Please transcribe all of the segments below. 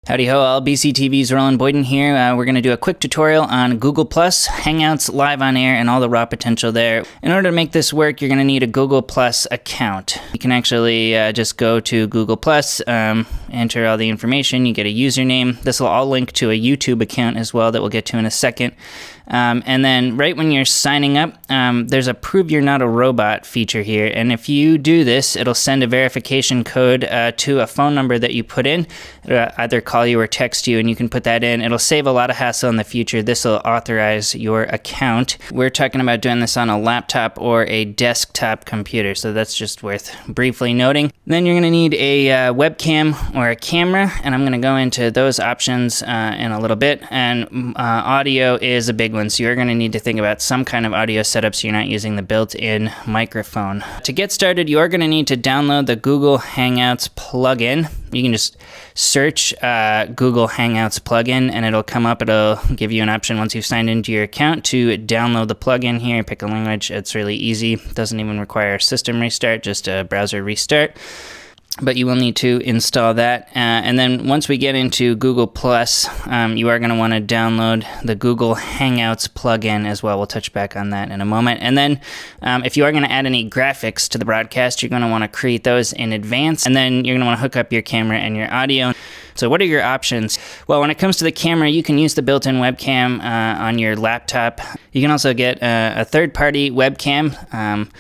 Howdy ho all, BCTV's Roland, Boyden here. We're going to do a quick tutorial on Google Plus Hangouts live on air and all the raw potential there. In order to make this work, you're going to need a Google Plus account. You can actually just go to Google Plus, enter all the information, you get a username. This will all link to a YouTube account as well that we'll get to in a second. And then right when you're signing up, there's a prove you're not a robot feature here. And if you do this, it'll send a verification code to a phone number that you put in. It'll either call you or text you, and you can put that in. It'll save a lot of hassle in the future. This will authorize your account. We're talking about doing this on a laptop or a desktop computer, so that's just worth briefly noting. Then you're going to need a webcam or a camera, and I'm going to go into those options in a little bit. And audio is a big one, so you're going to need to think about some kind of audio setup so you're not using the built-in microphone. To get started, you are going to need to download the Google Hangouts plugin. You can just search Google Hangouts plugin and it'll come up. It'll give you an option once you've signed into your account to download the plugin here. Pick a language. It's really easy. It doesn't even require a system restart, just a browser restart. But you will need to install that. And then once we get into Google Plus, you are going to want to download the Google Hangouts plugin as well. We'll touch back on that in a moment. And then if you are going to add any graphics to the broadcast, you're going to want to create those in advance. And then you're going to want to hook up your camera and your audio. So what are your options? Well, when it comes to the camera, you can use the built-in webcam on your laptop. You can also get a third-party webcam.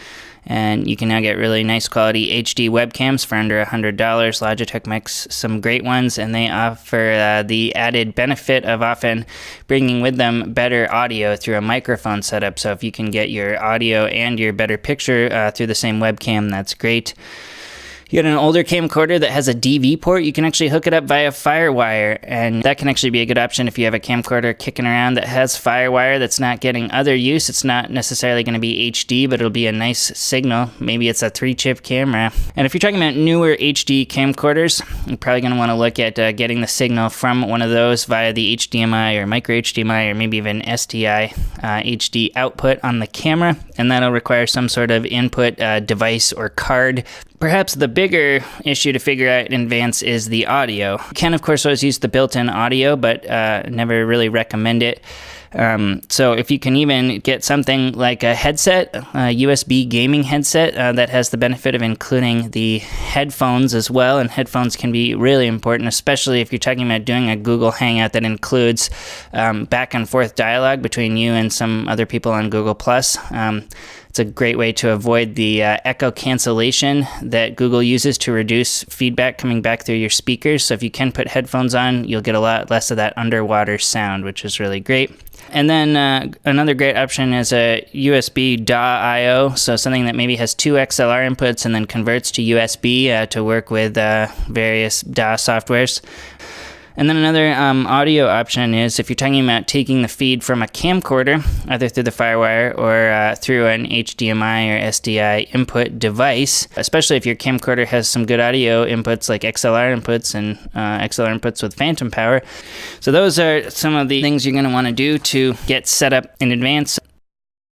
And you can now get really nice quality HD webcams for under $100. Logitech makes some great ones, and they offer the added benefit of often bringing with them better audio through a microphone setup. So if you can get your audio and your better picture through the same webcam, that's great. You got an older camcorder that has a DV port, you can actually hook it up via FireWire, and that can actually be a good option if you have a camcorder kicking around that has FireWire that's not getting other use. It's not necessarily going to be HD, but it'll be a nice signal. Maybe it's a 3-chip camera. And if you're talking about newer HD camcorders, you're probably going to want to look at getting the signal from one of those via the HDMI or micro HDMI or maybe even SDI HD output on the camera, and that'll require some sort of input device or card. Perhaps the bigger issue to figure out in advance is the audio. You can, of course, always use the built-in audio, but never really recommend it. So if you can even get something like a headset, a USB gaming headset that has the benefit of including the headphones as well, and headphones can be really important, especially if you're talking about doing a Google Hangout that includes back and forth dialogue between you and some other people on Google Plus. It's a great way to avoid the echo cancellation that Google uses to reduce feedback coming back through your speakers. So if you can put headphones on, you'll get a lot less of that underwater sound, which is really great. And then another great option is a USB DAW I/O, so something that maybe has 2 XLR inputs and then converts to USB to work with various DAW softwares. And then another audio option is if you're talking about taking the feed from a camcorder, either through the FireWire or through an HDMI or SDI input device, especially if your camcorder has some good audio inputs like XLR inputs and XLR inputs with phantom power. So those are some of the things you're going to want to do to get set up in advance.